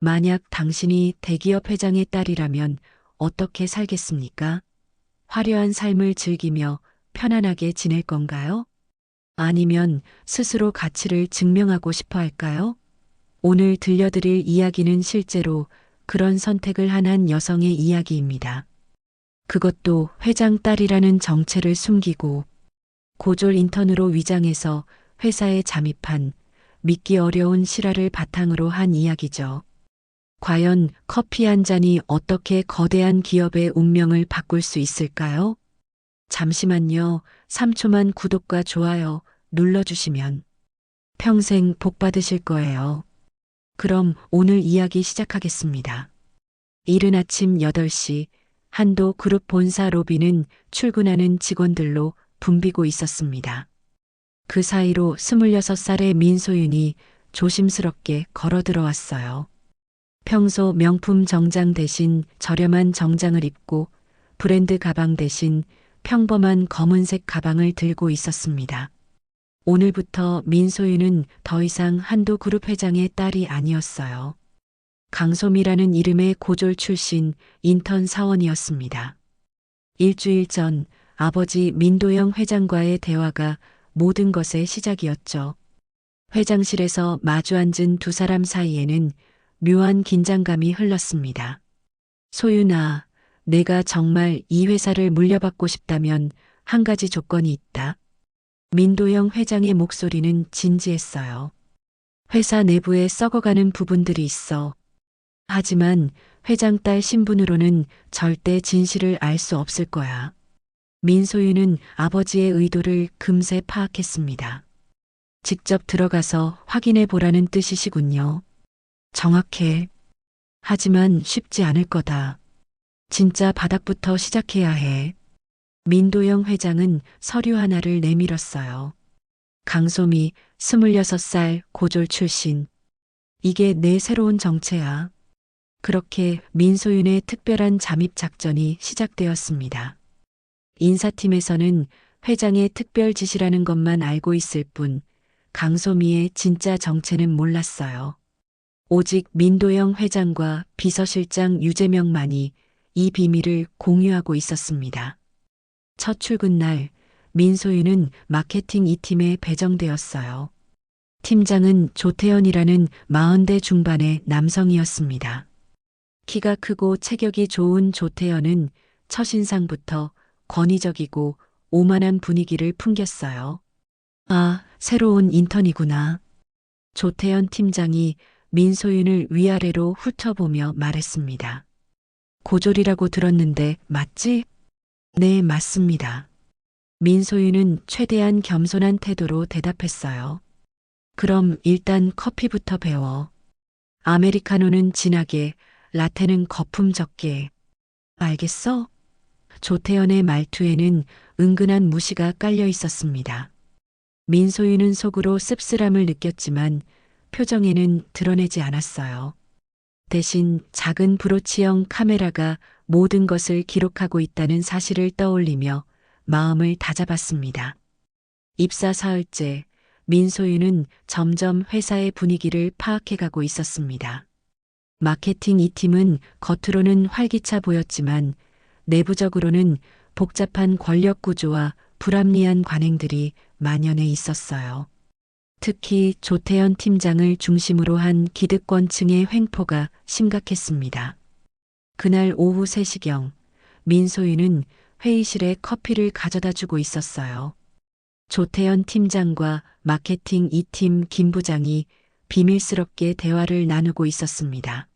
만약 당신이 대기업 회장의 딸이라면 어떻게 살겠습니까? 화려한 삶을 즐기며 편안하게 지낼 건가요? 아니면 스스로 가치를 증명하고 싶어 할까요? 오늘 들려드릴 이야기는 실제로 그런 선택을 한 여성의 이야기입니다. 그것도 회장 딸이라는 정체를 숨기고 고졸 인턴으로 위장해서 회사에 잠입한 믿기 어려운 실화를 바탕으로 한 이야기죠. 과연 커피 한 잔이 어떻게 거대한 기업의 운명을 바꿀 수 있을까요? 잠시만요. 3초만 구독과 좋아요 눌러주시면 평생 복 받으실 거예요. 그럼 오늘 이야기 시작하겠습니다. 이른 아침 8시 한도 그룹 본사 로비는 출근하는 직원들로 붐비고 있었습니다. 그 사이로 26살의 민소윤이 조심스럽게 걸어 들어왔어요. 평소 명품 정장 대신 저렴한 정장을 입고 브랜드 가방 대신 평범한 검은색 가방을 들고 있었습니다. 오늘부터 민소윤은 더 이상 한도 그룹 회장의 딸이 아니었어요. 강소미라는 이름의 고졸 출신 인턴 사원이었습니다. 일주일 전 아버지 민도영 회장과의 대화가 모든 것의 시작이었죠. 회장실에서 마주 앉은 두 사람 사이에는 묘한 긴장감이 흘렀습니다. 소윤아, 내가 정말 이 회사를 물려받고 싶다면 한 가지 조건이 있다. 민도영 회장의 목소리는 진지했어요. 회사 내부에 썩어가는 부분들이 있어. 하지만 회장 딸 신분으로는 절대 진실을 알 수 없을 거야. 민소윤은 아버지의 의도를 금세 파악했습니다. 직접 들어가서 확인해 보라는 뜻이시군요. 정확해. 하지만 쉽지 않을 거다. 진짜 바닥부터 시작해야 해. 민도영 회장은 서류 하나를 내밀었어요. 강소미, 26살 고졸 출신. 이게 내 새로운 정체야. 그렇게 민소윤의 특별한 잠입 작전이 시작되었습니다. 인사팀에서는 회장의 특별 지시라는 것만 알고 있을 뿐 강소미의 진짜 정체는 몰랐어요. 오직 민도영 회장과 비서실장 유재명만이 이 비밀을 공유하고 있었습니다. 첫 출근 날 민소윤은 마케팅 2팀에 배정되었어요. 팀장은 조태현이라는 40대 중반의 남성이었습니다. 키가 크고 체격이 좋은 조태현은 첫인상부터 권위적이고 오만한 분위기를 풍겼어요. 아, 새로운 인턴이구나. 조태현 팀장이 민소윤을 위아래로 훑어보며 말했습니다. 고졸이라고 들었는데 맞지? 네, 맞습니다. 민소윤은 최대한 겸손한 태도로 대답했어요. 그럼 일단 커피부터 배워. 아메리카노는 진하게, 라테는 거품 적게. 알겠어? 조태현의 말투에는 은근한 무시가 깔려 있었습니다. 민소윤은 속으로 씁쓸함을 느꼈지만 표정에는 드러내지 않았어요. 대신 작은 브로치형 카메라가 모든 것을 기록하고 있다는 사실을 떠올리며 마음을 다잡았습니다. 입사 사흘째, 민소윤은 점점 회사의 분위기를 파악해가고 있었습니다. 마케팅 2팀은 겉으로는 활기차 보였지만 내부적으로는 복잡한 권력 구조와 불합리한 관행들이 만연해 있었어요. 특히 조태현 팀장을 중심으로 한 기득권층의 횡포가 심각했습니다. 그날 오후 3시경 민소윤은 회의실에 커피를 가져다 주고 있었어요. 조태현 팀장과 마케팅 2팀 김 부장이 비밀스럽게 대화를 나누고 있었습니다.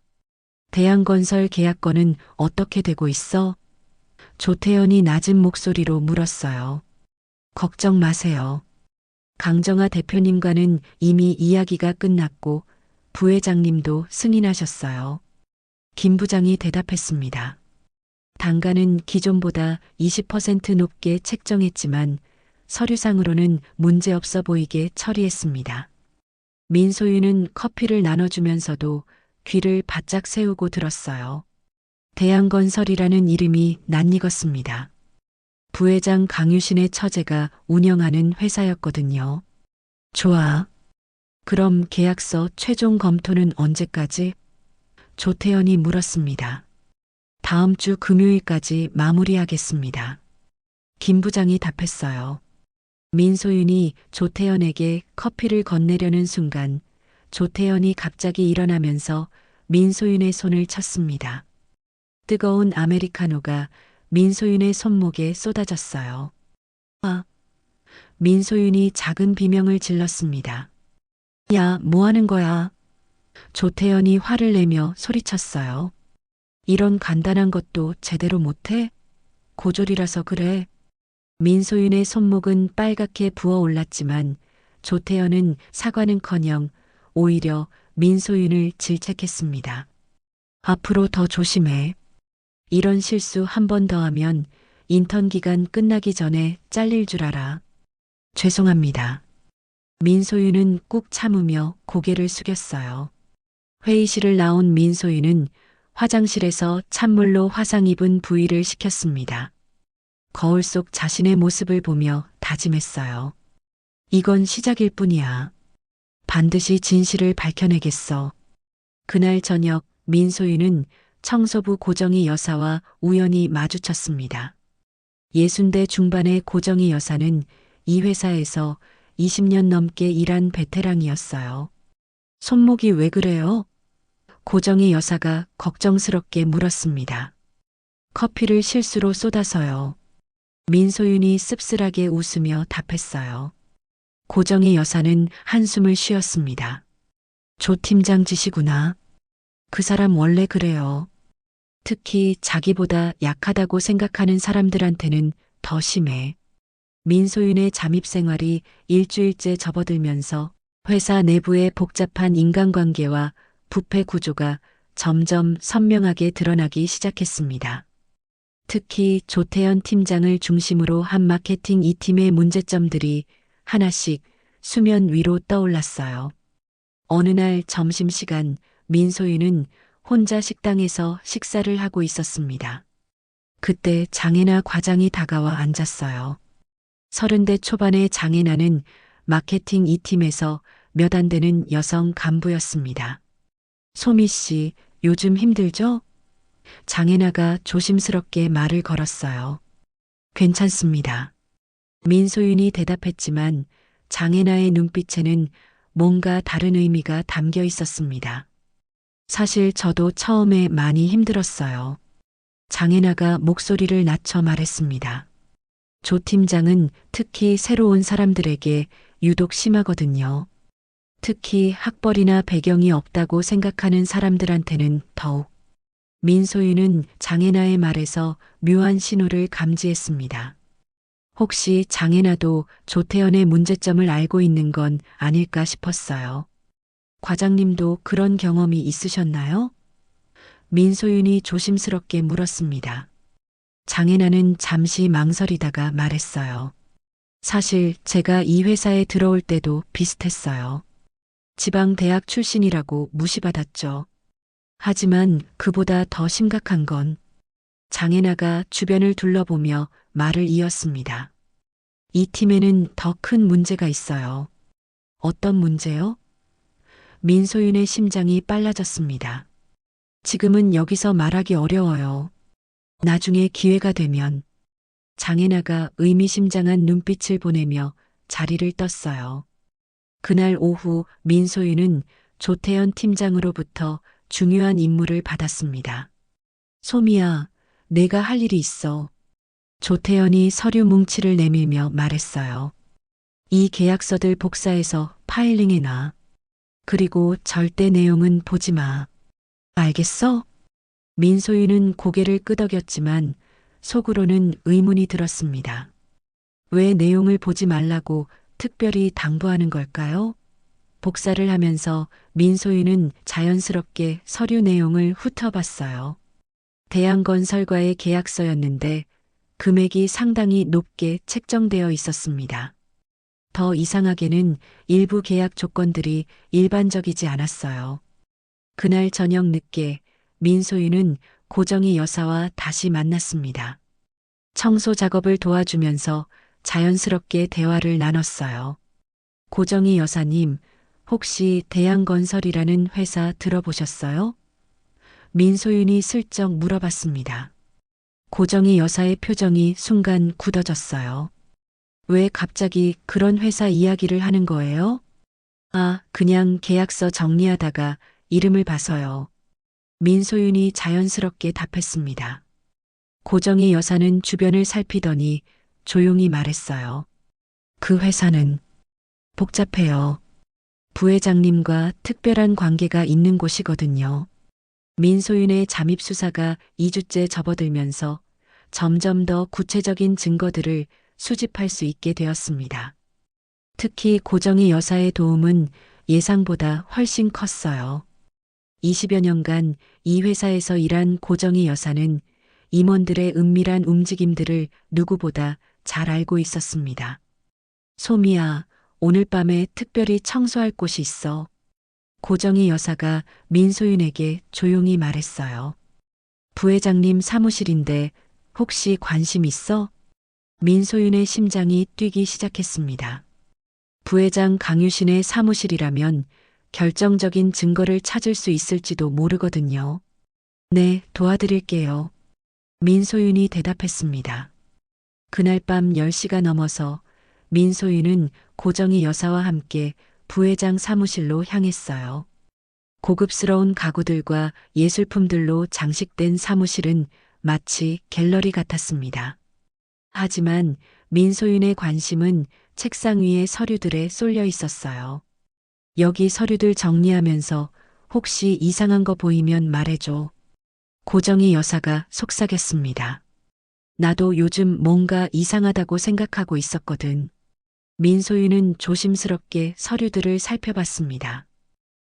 대양건설 계약건은 어떻게 되고 있어? 조태현이 낮은 목소리로 물었어요. 걱정 마세요. 강정아 대표님과는 이미 이야기가 끝났고 부회장님도 승인하셨어요. 김 부장이 대답했습니다. 단가는 기존보다 20% 높게 책정했지만 서류상으로는 문제없어 보이게 처리했습니다. 민소윤은 커피를 나눠주면서도 귀를 바짝 세우고 들었어요. 대양건설이라는 이름이 낯익었습니다. 부회장 강유신의 처제가 운영하는 회사였거든요. 좋아. 그럼 계약서 최종 검토는 언제까지? 조태현이 물었습니다. 다음 주 금요일까지 마무리하겠습니다. 김 부장이 답했어요. 민소윤이 조태현에게 커피를 건네려는 순간 조태현이 갑자기 일어나면서 민소윤의 손을 쳤습니다. 뜨거운 아메리카노가 민소윤의 손목에 쏟아졌어요. 아! 민소윤이 작은 비명을 질렀습니다. 야, 뭐 하는 거야? 조태현이 화를 내며 소리쳤어요. 이런 간단한 것도 제대로 못해? 고졸이라서 그래. 민소윤의 손목은 빨갛게 부어올랐지만 조태현은 사과는커녕 오히려 민소윤을 질책했습니다. 앞으로 더 조심해. 이런 실수 한 번 더 하면 인턴 기간 끝나기 전에 잘릴 줄 알아. 죄송합니다. 민소윤은 꾹 참으며 고개를 숙였어요. 회의실을 나온 민소윤은 화장실에서 찬물로 화상 입은 부위를 식혔습니다. 거울 속 자신의 모습을 보며 다짐했어요. 이건 시작일 뿐이야. 반드시 진실을 밝혀내겠어. 그날 저녁 민소윤은 청소부 고정희 여사와 우연히 마주쳤습니다. 60대 중반의 고정희 여사는 이 회사에서 20년 넘게 일한 베테랑이었어요. 손목이 왜 그래요? 고정희 여사가 걱정스럽게 물었습니다. 커피를 실수로 쏟아서요. 민소윤이 씁쓸하게 웃으며 답했어요. 고정희 여사는 한숨을 쉬었습니다. 조 팀장 짓이구나. 그 사람 원래 그래요. 특히 자기보다 약하다고 생각하는 사람들한테는 더 심해. 민소윤의 잠입 생활이 일주일째 접어들면서 회사 내부의 복잡한 인간관계와 부패 구조가 점점 선명하게 드러나기 시작했습니다. 특히 조태현 팀장을 중심으로 한 마케팅 2팀의 문제점들이 하나씩 수면 위로 떠올랐어요. 어느 날 점심시간 민소윤은 혼자 식당에서 식사를 하고 있었습니다. 그때 장혜나 과장이 다가와 앉았어요. 30대 초반의 장혜나는 마케팅 2팀에서 몇 안 되는 여성 간부였습니다. 소미 씨, 요즘 힘들죠? 장혜나가 조심스럽게 말을 걸었어요. 괜찮습니다. 민소윤이 대답했지만 장혜나의 눈빛에는 뭔가 다른 의미가 담겨 있었습니다. 사실 저도 처음에 많이 힘들었어요. 장혜나가 목소리를 낮춰 말했습니다. 조 팀장은 특히 새로운 사람들에게 유독 심하거든요. 특히 학벌이나 배경이 없다고 생각하는 사람들한테는 더욱. 민소윤은 장혜나의 말에서 묘한 신호를 감지했습니다. 혹시 장혜나도 조태현의 문제점을 알고 있는 건 아닐까 싶었어요. 과장님도 그런 경험이 있으셨나요? 민소윤이 조심스럽게 물었습니다. 장혜나는 잠시 망설이다가 말했어요. 사실 제가 이 회사에 들어올 때도 비슷했어요. 지방 대학 출신이라고 무시받았죠. 하지만 그보다 더 심각한 건 장혜나가 주변을 둘러보며 말을 이었습니다. 이 팀에는 더 큰 문제가 있어요. 어떤 문제요? 민소윤의 심장이 빨라졌습니다. 지금은 여기서 말하기 어려워요. 나중에 기회가 되면. 장혜나가 의미심장한 눈빛을 보내며 자리를 떴어요. 그날 오후 민소윤은 조태현 팀장으로부터 중요한 임무를 받았습니다. 소미야, 내가 할 일이 있어. 조태현이 서류 뭉치를 내밀며 말했어요. 이 계약서들 복사해서 파일링해놔. 그리고 절대 내용은 보지 마. 알겠어? 민소윤은 고개를 끄덕였지만 속으로는 의문이 들었습니다. 왜 내용을 보지 말라고 특별히 당부하는 걸까요? 복사를 하면서 민소윤은 자연스럽게 서류 내용을 훑어봤어요. 대한건설과의 계약서였는데 금액이 상당히 높게 책정되어 있었습니다. 더 이상하게는 일부 계약 조건들이 일반적이지 않았어요. 그날 저녁 늦게 민소윤은 고정희 여사와 다시 만났습니다. 청소 작업을 도와주면서 자연스럽게 대화를 나눴어요. 고정희 여사님, 혹시 대한건설이라는 회사 들어보셨어요? 민소윤이 슬쩍 물어봤습니다. 고정희 여사의 표정이 순간 굳어졌어요. 왜 갑자기 그런 회사 이야기를 하는 거예요? 아, 그냥 계약서 정리하다가 이름을 봐서요. 민소윤이 자연스럽게 답했습니다. 고정희 여사는 주변을 살피더니 조용히 말했어요. 그 회사는 복잡해요. 부회장님과 특별한 관계가 있는 곳이거든요. 민소윤의 잠입 수사가 2주째 접어들면서 점점 더 구체적인 증거들을 수집할 수 있게 되었습니다. 특히 고정희 여사의 도움은 예상보다 훨씬 컸어요. 20여 년간 이 회사에서 일한 고정희 여사는 임원들의 은밀한 움직임들을 누구보다 잘 알고 있었습니다. 소미야, 오늘 밤에 특별히 청소할 곳이 있어. 고정희 여사가 민소윤에게 조용히 말했어요. 부회장님 사무실인데 혹시 관심 있어? 민소윤의 심장이 뛰기 시작했습니다. 부회장 강유신의 사무실이라면 결정적인 증거를 찾을 수 있을지도 모르거든요. 네, 도와드릴게요. 민소윤이 대답했습니다. 그날 밤 10시가 넘어서 민소윤은 고정희 여사와 함께 부회장 사무실로 향했어요. 고급스러운 가구들과 예술품들로 장식된 사무실은 마치 갤러리 같았습니다. 하지만 민소윤의 관심은 책상 위의 서류들에 쏠려 있었어요. 여기 서류들 정리하면서 혹시 이상한 거 보이면 말해줘. 고정희 여사가 속삭였습니다. 나도 요즘 뭔가 이상하다고 생각하고 있었거든. 민소윤은 조심스럽게 서류들을 살펴봤습니다.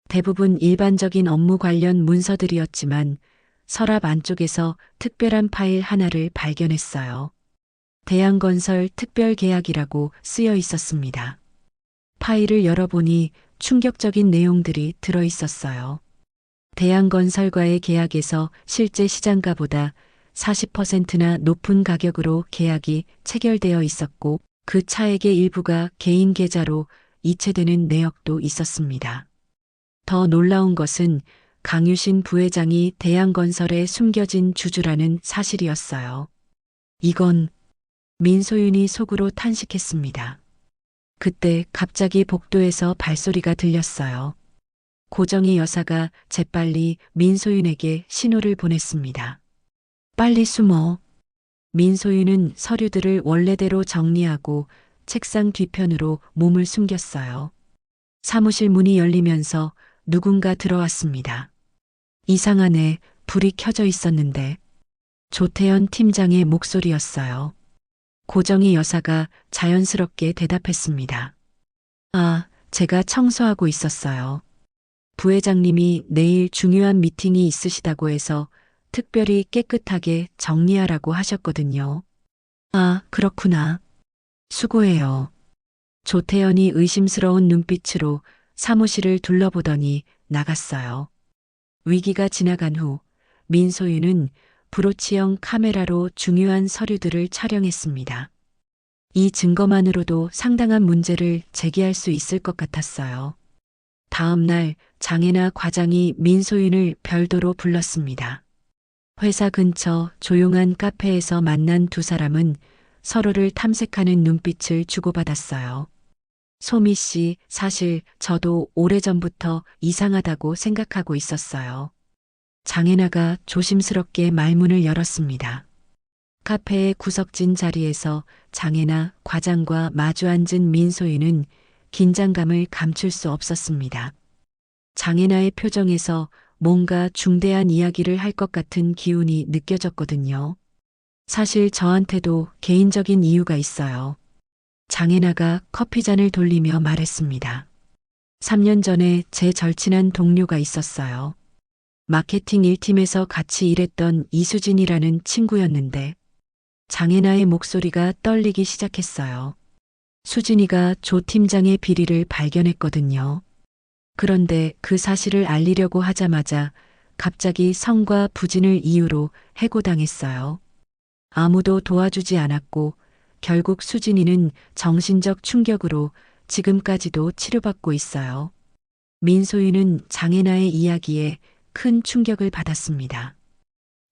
대부분 일반적인 업무 관련 문서들이었지만 서랍 안쪽에서 특별한 파일 하나를 발견했어요. 대양건설 특별계약이라고 쓰여 있었습니다. 파일을 열어보니 충격적인 내용들이 들어 있었어요. 대양건설과의 계약에서 실제 시장가보다 40%나 높은 가격으로 계약이 체결되어 있었고 그 차액의 일부가 개인 계좌로 이체되는 내역도 있었습니다. 더 놀라운 것은 강유신 부회장이 대양건설에 숨겨진 주주라는 사실이었어요. 이건 민소윤이 속으로 탄식했습니다. 그때 갑자기 복도에서 발소리가 들렸어요. 고정희 여사가 재빨리 민소윤에게 신호를 보냈습니다. 빨리 숨어. 민소윤은 서류들을 원래대로 정리하고 책상 뒤편으로 몸을 숨겼어요. 사무실 문이 열리면서 누군가 들어왔습니다. 이상하네, 불이 켜져 있었는데. 조태현 팀장의 목소리였어요. 고정희 여사가 자연스럽게 대답했습니다. 아, 제가 청소하고 있었어요. 부회장님이 내일 중요한 미팅이 있으시다고 해서 특별히 깨끗하게 정리하라고 하셨거든요. 아, 그렇구나. 수고해요. 조태현이 의심스러운 눈빛으로 사무실을 둘러보더니 나갔어요. 위기가 지나간 후 민소윤은 브로치형 카메라로 중요한 서류들을 촬영했습니다. 이 증거만으로도 상당한 문제를 제기할 수 있을 것 같았어요. 다음 날 장혜나 과장이 민소윤을 별도로 불렀습니다. 회사 근처 조용한 카페에서 만난 두 사람은 서로를 탐색하는 눈빛을 주고받았어요. 소미 씨, 사실 저도 오래전부터 이상하다고 생각하고 있었어요. 장혜나가 조심스럽게 말문을 열었습니다. 카페의 구석진 자리에서 장혜나 과장과 마주 앉은 민소윤은 긴장감을 감출 수 없었습니다. 장혜나의 표정에서 뭔가 중대한 이야기를 할 것 같은 기운이 느껴졌거든요. 사실 저한테도 개인적인 이유가 있어요. 장혜나가 커피잔을 돌리며 말했습니다. 3년 전에 제 절친한 동료가 있었어요. 마케팅 1팀에서 같이 일했던 이수진이라는 친구였는데 장혜나의 목소리가 떨리기 시작했어요. 수진이가 조 팀장의 비리를 발견했거든요. 그런데 그 사실을 알리려고 하자마자 갑자기 성과 부진을 이유로 해고당했어요. 아무도 도와주지 않았고 결국 수진이는 정신적 충격으로 지금까지도 치료받고 있어요. 민소윤은 장혜나의 이야기에 큰 충격을 받았습니다.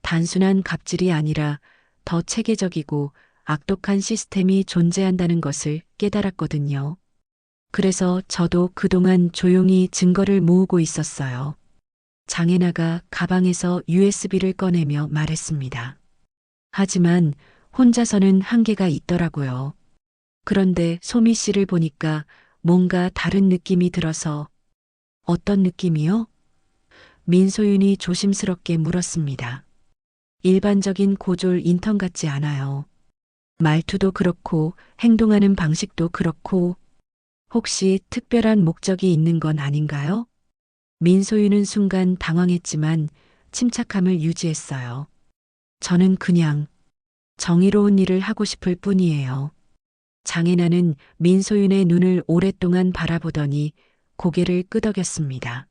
단순한 갑질이 아니라 더 체계적이고 악독한 시스템이 존재한다는 것을 깨달았거든요. 그래서 저도 그동안 조용히 증거를 모으고 있었어요. 장애나가 가방에서 USB를 꺼내며 말했습니다. 하지만 혼자서는 한계가 있더라고요. 그런데 소미 씨를 보니까 뭔가 다른 느낌이 들어서. 어떤 느낌이요? 민소윤이 조심스럽게 물었습니다. 일반적인 고졸 인턴 같지 않아요. 말투도 그렇고 행동하는 방식도 그렇고. 혹시 특별한 목적이 있는 건 아닌가요? 민소윤은 순간 당황했지만 침착함을 유지했어요. 저는 그냥 정의로운 일을 하고 싶을 뿐이에요. 장애나는 민소윤의 눈을 오랫동안 바라보더니 고개를 끄덕였습니다.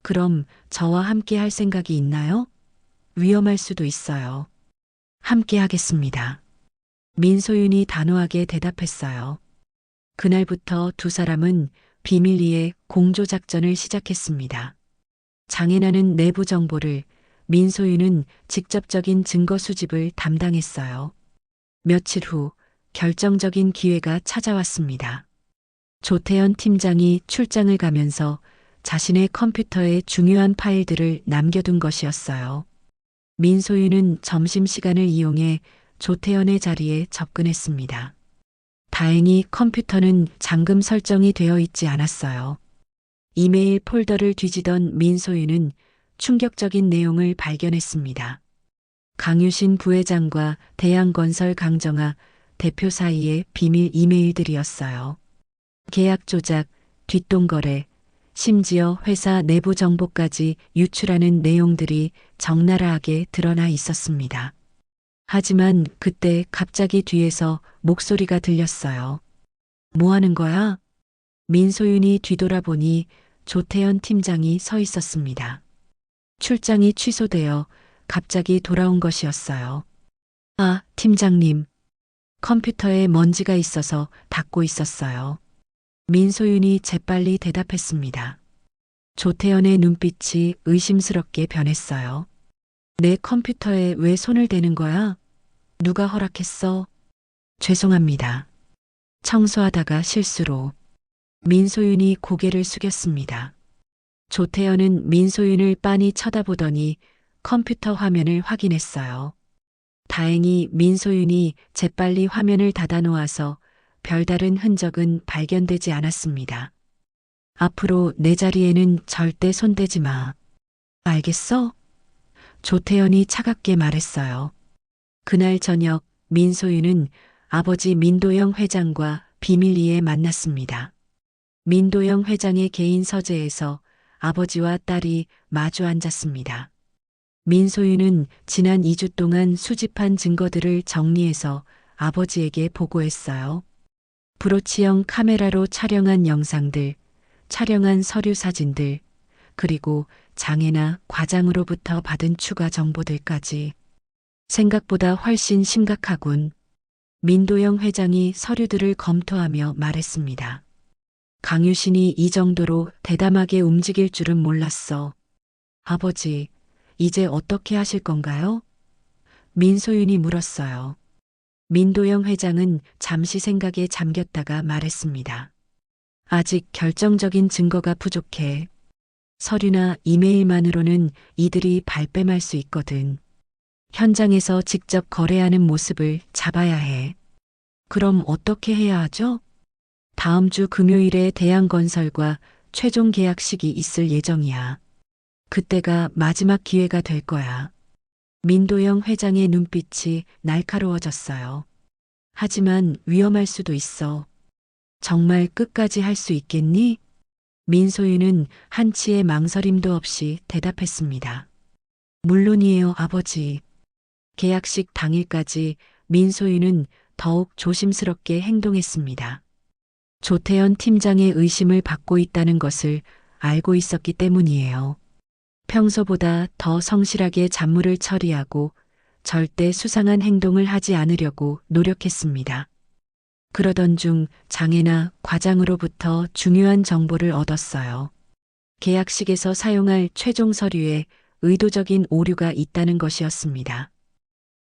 그럼 저와 함께 할 생각이 있나요? 위험할 수도 있어요. 함께 하겠습니다. 민소윤이 단호하게 대답했어요. 그날부터 두 사람은 비밀리에 공조작전을 시작했습니다. 장애나는 내부 정보를, 민소윤은 직접적인 증거 수집을 담당했어요. 며칠 후 결정적인 기회가 찾아왔습니다. 조태현 팀장이 출장을 가면서 자신의 컴퓨터에 중요한 파일들을 남겨둔 것이었어요. 민소윤은 점심시간을 이용해 조태현의 자리에 접근했습니다. 다행히 컴퓨터는 잠금 설정이 되어 있지 않았어요. 이메일 폴더를 뒤지던 민소윤은 충격적인 내용을 발견했습니다. 강유신 부회장과 대양건설 강정아 대표 사이의 비밀 이메일들이었어요. 계약 조작, 뒷돈거래, 심지어 회사 내부 정보까지 유출하는 내용들이 적나라하게 드러나 있었습니다. 하지만 그때 갑자기 뒤에서 목소리가 들렸어요. 뭐 하는 거야? 민소윤이 뒤돌아보니 조태현 팀장이 서 있었습니다. 출장이 취소되어 갑자기 돌아온 것이었어요. 아, 팀장님. 컴퓨터에 먼지가 있어서 닫고 있었어요. 민소윤이 재빨리 대답했습니다. 조태현의 눈빛이 의심스럽게 변했어요. 내 컴퓨터에 왜 손을 대는 거야? 누가 허락했어? 죄송합니다. 청소하다가 실수로. 민소윤이 고개를 숙였습니다. 조태현은 민소윤을 빤히 쳐다보더니 컴퓨터 화면을 확인했어요. 다행히 민소윤이 재빨리 화면을 닫아놓아서 별다른 흔적은 발견되지 않았습니다. 앞으로 내 자리에는 절대 손대지 마. 알겠어? 조태현이 차갑게 말했어요. 그날 저녁 민소윤은 아버지 민도영 회장과 비밀리에 만났습니다. 민도영 회장의 개인 서재에서 아버지와 딸이 마주 앉았습니다. 민소윤은 지난 2주 동안 수집한 증거들을 정리해서 아버지에게 보고했어요. 브로치형 카메라로 촬영한 영상들, 촬영한 서류 사진들, 그리고 장애나 과장으로부터 받은 추가 정보들까지. 생각보다 훨씬 심각하군. 민도영 회장이 서류들을 검토하며 말했습니다. 강유신이 이 정도로 대담하게 움직일 줄은 몰랐어. 아버지, 이제 어떻게 하실 건가요? 민소윤이 물었어요. 민도영 회장은 잠시 생각에 잠겼다가 말했습니다. 아직 결정적인 증거가 부족해. 서류나 이메일만으로는 이들이 발뺌할 수 있거든. 현장에서 직접 거래하는 모습을 잡아야 해. 그럼 어떻게 해야 하죠? 다음 주 금요일에 대양건설과 최종 계약식이 있을 예정이야. 그때가 마지막 기회가 될 거야. 민도영 회장의 눈빛이 날카로워졌어요. 하지만 위험할 수도 있어. 정말 끝까지 할 수 있겠니? 민소윤은 한치의 망설임도 없이 대답했습니다. 물론이에요, 아버지. 계약식 당일까지 민소윤은 더욱 조심스럽게 행동했습니다. 조태현 팀장의 의심을 받고 있다는 것을 알고 있었기 때문이에요. 평소보다 더 성실하게 잡무를 처리하고 절대 수상한 행동을 하지 않으려고 노력했습니다. 그러던 중 장애나 과장으로부터 중요한 정보를 얻었어요. 계약식에서 사용할 최종 서류에 의도적인 오류가 있다는 것이었습니다.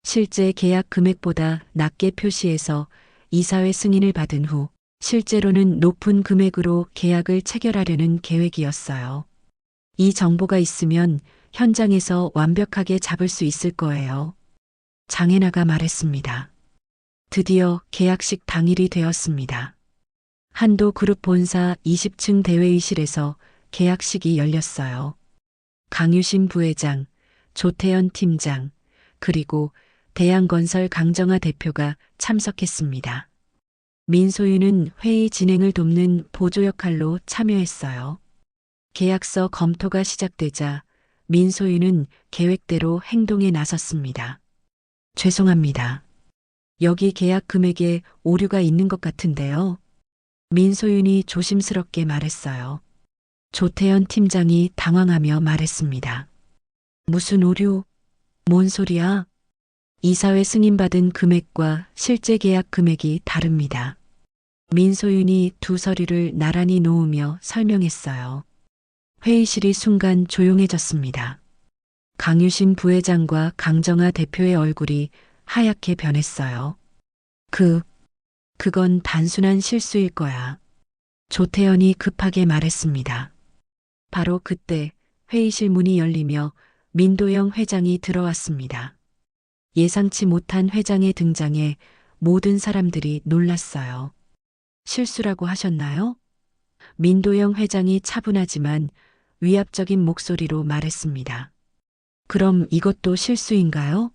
실제 계약 금액보다 낮게 표시해서 이사회 승인을 받은 후 실제로는 높은 금액으로 계약을 체결하려는 계획이었어요. 이 정보가 있으면 현장에서 완벽하게 잡을 수 있을 거예요. 장혜나가 말했습니다. 드디어 계약식 당일이 되었습니다. 한도그룹 본사 20층 대회의실에서 계약식이 열렸어요. 강유신 부회장, 조태현 팀장, 그리고 대양건설 강정아 대표가 참석했습니다. 민소윤은 회의 진행을 돕는 보조 역할로 참여했어요. 계약서 검토가 시작되자 민소윤은 계획대로 행동에 나섰습니다. 죄송합니다. 여기 계약 금액에 오류가 있는 것 같은데요. 민소윤이 조심스럽게 말했어요. 조태현 팀장이 당황하며 말했습니다. 무슨 오류? 뭔 소리야? 이사회 승인받은 금액과 실제 계약 금액이 다릅니다. 민소윤이 두 서류를 나란히 놓으며 설명했어요. 회의실이 순간 조용해졌습니다. 강유신 부회장과 강정아 대표의 얼굴이 하얗게 변했어요. 그건 단순한 실수일 거야. 조태현이 급하게 말했습니다. 바로 그때 회의실 문이 열리며 민도영 회장이 들어왔습니다. 예상치 못한 회장의 등장에 모든 사람들이 놀랐어요. 실수라고 하셨나요? 민도영 회장이 차분하지만 위압적인 목소리로 말했습니다. 그럼 이것도 실수인가요?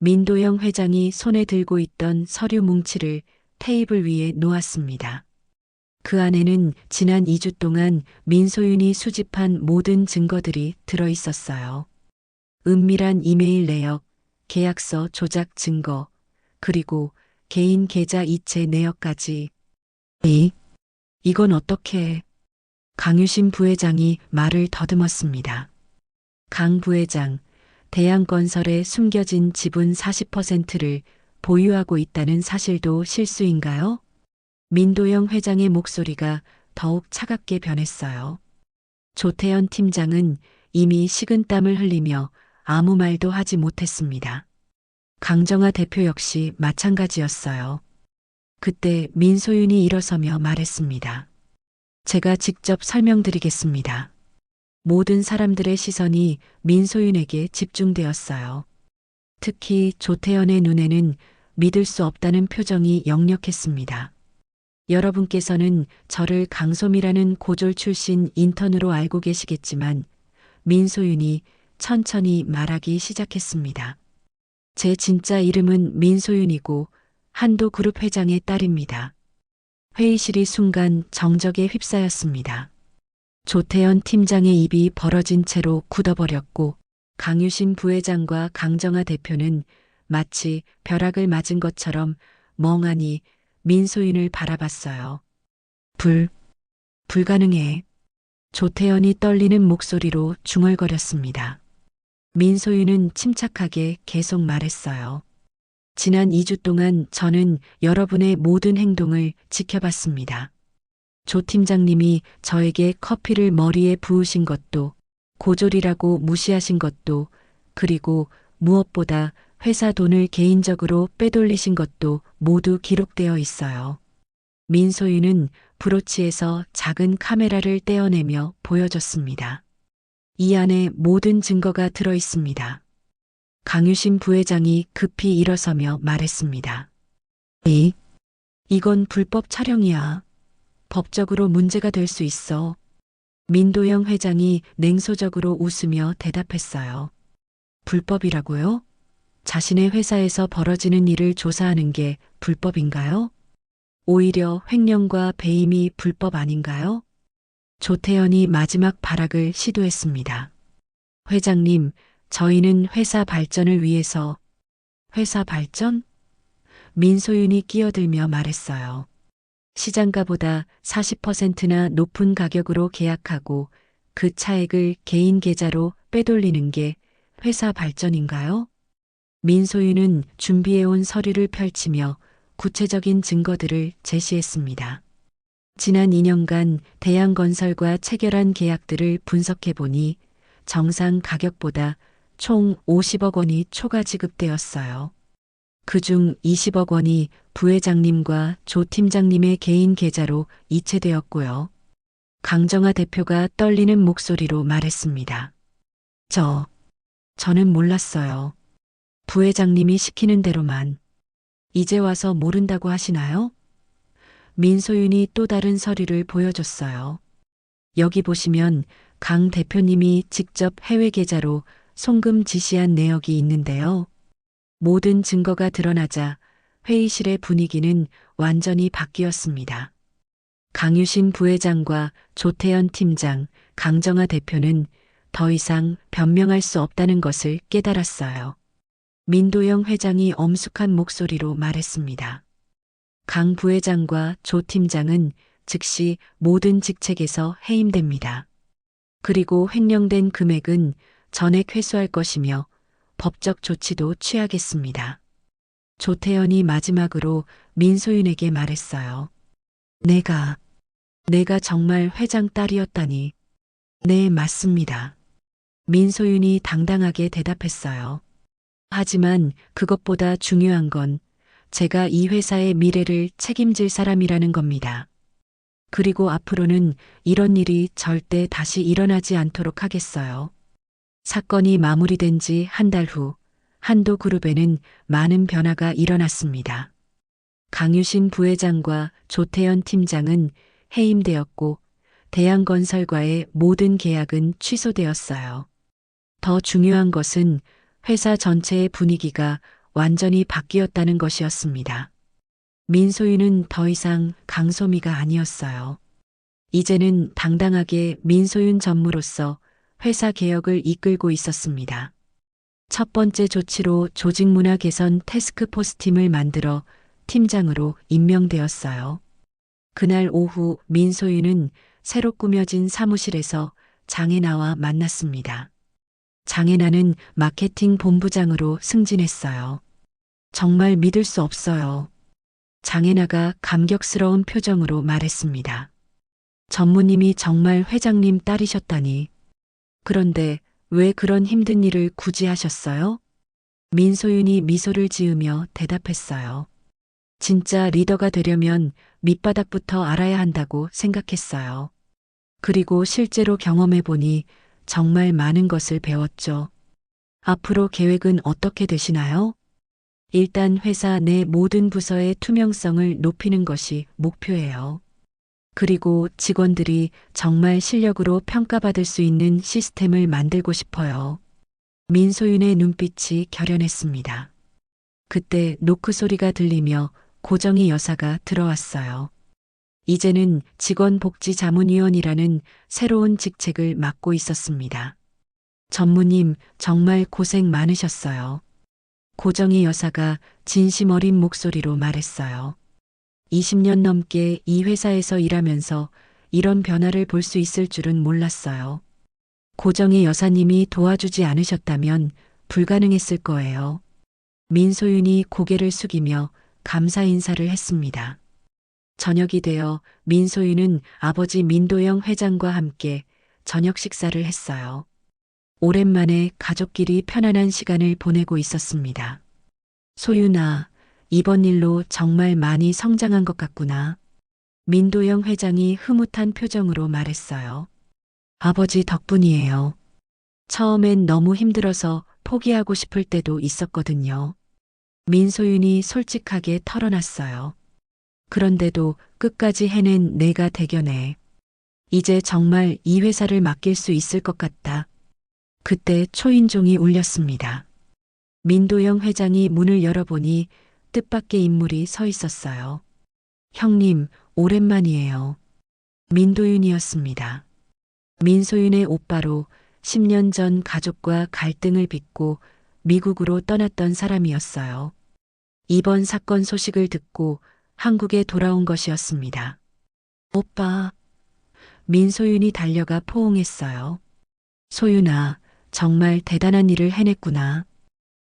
민도영 회장이 손에 들고 있던 서류 뭉치를 테이블 위에 놓았습니다. 그 안에는 지난 2주 동안 민소윤이 수집한 모든 증거들이 들어 있었어요. 은밀한 이메일 내역, 계약서 조작 증거, 그리고 개인 계좌 이체 내역까지. 이건 어떻게? 강유신 부회장이 말을 더듬었습니다. 강 부회장, 대양건설에 숨겨진 지분 40%를 보유하고 있다는 사실도 실수인가요? 민도영 회장의 목소리가 더욱 차갑게 변했어요. 조태현 팀장은 이미 식은땀을 흘리며 아무 말도 하지 못했습니다. 강정아 대표 역시 마찬가지였어요. 그때 민소윤이 일어서며 말했습니다. 제가 직접 설명드리겠습니다. 모든 사람들의 시선이 민소윤에게 집중되었어요. 특히 조태현의 눈에는 믿을 수 없다는 표정이 역력했습니다. 여러분께서는 저를 강솜이라는 고졸 출신 인턴으로 알고 계시겠지만 민소윤이 천천히 말하기 시작했습니다. 제 진짜 이름은 민소윤이고 한도그룹 회장의 딸입니다. 회의실이 순간 정적에 휩싸였습니다. 조태현 팀장의 입이 벌어진 채로 굳어버렸고 강유신 부회장과 강정아 대표는 마치 벼락을 맞은 것처럼 멍하니 민소윤을 바라봤어요. 불가능해. 조태현이 떨리는 목소리로 중얼거렸습니다. 민소윤은 침착하게 계속 말했어요. 지난 2주 동안 저는 여러분의 모든 행동을 지켜봤습니다. 조 팀장님이 저에게 커피를 머리에 부으신 것도, 고졸이라고 무시하신 것도, 그리고 무엇보다 회사 돈을 개인적으로 빼돌리신 것도 모두 기록되어 있어요. 민소윤은 브로치에서 작은 카메라를 떼어내며 보여줬습니다. 이 안에 모든 증거가 들어 있습니다. 강유신 부회장이 급히 일어서며 말했습니다. 이건 불법 촬영이야. 법적으로 문제가 될 수 있어. 민도영 회장이 냉소적으로 웃으며 대답했어요. 불법이라고요? 자신의 회사에서 벌어지는 일을 조사하는 게 불법인가요? 오히려 횡령과 배임이 불법 아닌가요? 조태현이 마지막 발악을 시도했습니다. 회장님, 저희는 회사 발전을 위해서. 회사 발전? 민소윤이 끼어들며 말했어요. 시장가보다 40%나 높은 가격으로 계약하고 그 차액을 개인 계좌로 빼돌리는 게 회사 발전인가요? 민소윤은 준비해온 서류를 펼치며 구체적인 증거들을 제시했습니다. 지난 2년간 대양건설과 체결한 계약들을 분석해 보니 정상 가격보다 총 50억 원이 초과 지급되었어요. 그중 20억 원이 부회장님과 조 팀장님의 개인 계좌로 이체되었고요. 강정아 대표가 떨리는 목소리로 말했습니다. 저는 몰랐어요. 부회장님이 시키는 대로만. 이제 와서 모른다고 하시나요? 민소윤이 또 다른 서류를 보여줬어요. 여기 보시면 강 대표님이 직접 해외 계좌로 송금 지시한 내역이 있는데요. 모든 증거가 드러나자 회의실의 분위기는 완전히 바뀌었습니다. 강유신 부회장과 조태현 팀장, 강정아 대표는 더 이상 변명할 수 없다는 것을 깨달았어요. 민도영 회장이 엄숙한 목소리로 말했습니다. 강 부회장과 조 팀장은 즉시 모든 직책에서 해임됩니다. 그리고 횡령된 금액은 전액 회수할 것이며 법적 조치도 취하겠습니다. 조태현이 마지막으로 민소윤에게 말했어요. 내가 정말 회장 딸이었다니. 네, 맞습니다. 민소윤이 당당하게 대답했어요. 하지만 그것보다 중요한 건 제가 이 회사의 미래를 책임질 사람이라는 겁니다. 그리고 앞으로는 이런 일이 절대 다시 일어나지 않도록 하겠어요. 사건이 마무리된 지 한 달 후 한도그룹에는 많은 변화가 일어났습니다. 강유신 부회장과 조태현 팀장은 해임되었고 대양건설과의 모든 계약은 취소되었어요. 더 중요한 것은 회사 전체의 분위기가 완전히 바뀌었다는 것이었습니다. 민소윤은 더 이상 강소미가 아니었어요. 이제는 당당하게 민소윤 전무로서 회사 개혁을 이끌고 있었습니다. 첫 번째 조치로 조직 문화 개선 태스크포스 팀을 만들어 팀장으로 임명되었어요. 그날 오후 민소윤은 새로 꾸며진 사무실에서 장혜나와 만났습니다. 장혜나는 마케팅 본부장으로 승진했어요. 정말 믿을 수 없어요. 장혜나가 감격스러운 표정으로 말했습니다. 전무님이 정말 회장님 딸이셨다니. 그런데 왜 그런 힘든 일을 굳이 하셨어요? 민소윤이 미소를 지으며 대답했어요. 진짜 리더가 되려면 밑바닥부터 알아야 한다고 생각했어요. 그리고 실제로 경험해 보니 정말 많은 것을 배웠죠. 앞으로 계획은 어떻게 되시나요? 일단 회사 내 모든 부서의 투명성을 높이는 것이 목표예요. 그리고 직원들이 정말 실력으로 평가받을 수 있는 시스템을 만들고 싶어요. 민소윤의 눈빛이 결연했습니다. 그때 노크 소리가 들리며 고정희 여사가 들어왔어요. 이제는 직원복지자문위원이라는 새로운 직책을 맡고 있었습니다. 전무님, 정말 고생 많으셨어요. 고정희 여사가 진심 어린 목소리로 말했어요. 20년 넘게 이 회사에서 일하면서 이런 변화를 볼 수 있을 줄은 몰랐어요. 고정희 여사님이 도와주지 않으셨다면 불가능했을 거예요. 민소윤이 고개를 숙이며 감사 인사를 했습니다. 저녁이 되어 민소윤은 아버지 민도영 회장과 함께 저녁 식사를 했어요. 오랜만에 가족끼리 편안한 시간을 보내고 있었습니다. 소윤아, 이번 일로 정말 많이 성장한 것 같구나. 민도영 회장이 흐뭇한 표정으로 말했어요. 아버지 덕분이에요. 처음엔 너무 힘들어서 포기하고 싶을 때도 있었거든요. 민소윤이 솔직하게 털어놨어요. 그런데도 끝까지 해낸 내가 대견해. 이제 정말 이 회사를 맡길 수 있을 것 같다. 그때 초인종이 울렸습니다. 민도영 회장이 문을 열어보니 뜻밖의 인물이 서 있었어요. 형님, 오랜만이에요. 민도윤이었습니다. 민소윤의 오빠로 10년 전 가족과 갈등을 빚고 미국으로 떠났던 사람이었어요. 이번 사건 소식을 듣고 한국에 돌아온 것이었습니다. 오빠. 민소윤이 달려가 포옹했어요. 소윤아, 정말 대단한 일을 해냈구나.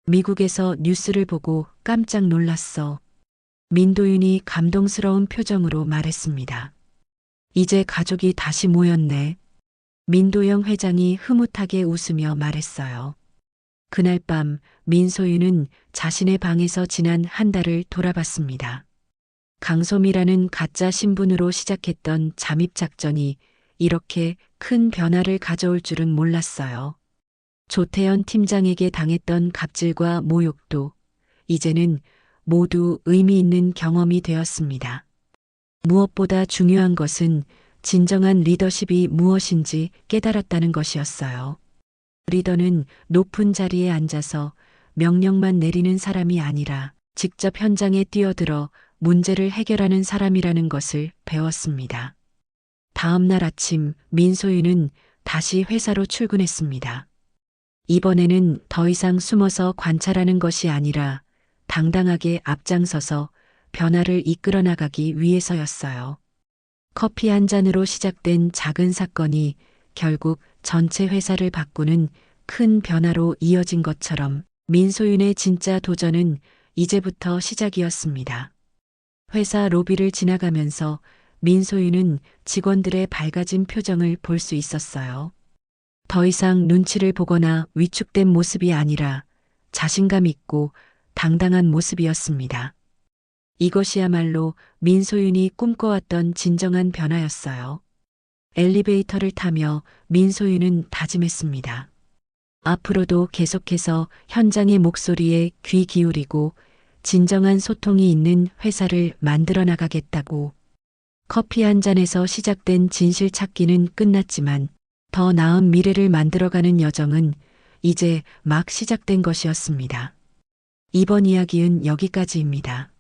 미국에서 뉴스를 보고 깜짝 놀랐어. 민도윤이 감동스러운 표정으로 말했습니다. 이제 가족이 다시 모였네. 민도영 회장이 흐뭇하게 웃으며 말했어요. 그날 밤 민소윤은 자신의 방에서 지난 한 달을 돌아봤습니다. 강솜이라는 가짜 신분으로 시작했던 잠입 작전이 이렇게 큰 변화를 가져올 줄은 몰랐어요. 조태현 팀장에게 당했던 갑질과 모욕도 이제는 모두 의미 있는 경험이 되었습니다. 무엇보다 중요한 것은 진정한 리더십이 무엇인지 깨달았다는 것이었어요. 리더는 높은 자리에 앉아서 명령만 내리는 사람이 아니라 직접 현장에 뛰어들어 문제를 해결하는 사람이라는 것을 배웠습니다. 다음 날 아침 민소윤은 다시 회사로 출근했습니다. 이번에는 더 이상 숨어서 관찰하는 것이 아니라 당당하게 앞장서서 변화를 이끌어 나가기 위해서였어요. 커피 한 잔으로 시작된 작은 사건이 결국 전체 회사를 바꾸는 큰 변화로 이어진 것처럼 민소윤의 진짜 도전은 이제부터 시작이었습니다. 회사 로비를 지나가면서 민소윤은 직원들의 밝아진 표정을 볼 수 있었어요. 더 이상 눈치를 보거나 위축된 모습이 아니라 자신감 있고 당당한 모습이었습니다. 이것이야말로 민소윤이 꿈꿔왔던 진정한 변화였어요. 엘리베이터를 타며 민소윤은 다짐했습니다. 앞으로도 계속해서 현장의 목소리에 귀 기울이고 진정한 소통이 있는 회사를 만들어 나가겠다고. 커피 한 잔에서 시작된 진실 찾기는 끝났지만 더 나은 미래를 만들어가는 여정은 이제 막 시작된 것이었습니다. 이번 이야기는 여기까지입니다.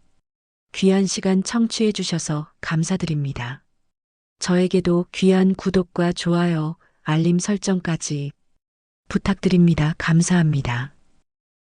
귀한 시간 청취해 주셔서 감사드립니다. 저에게도 귀한 구독과 좋아요, 알림 설정까지 부탁드립니다. 감사합니다.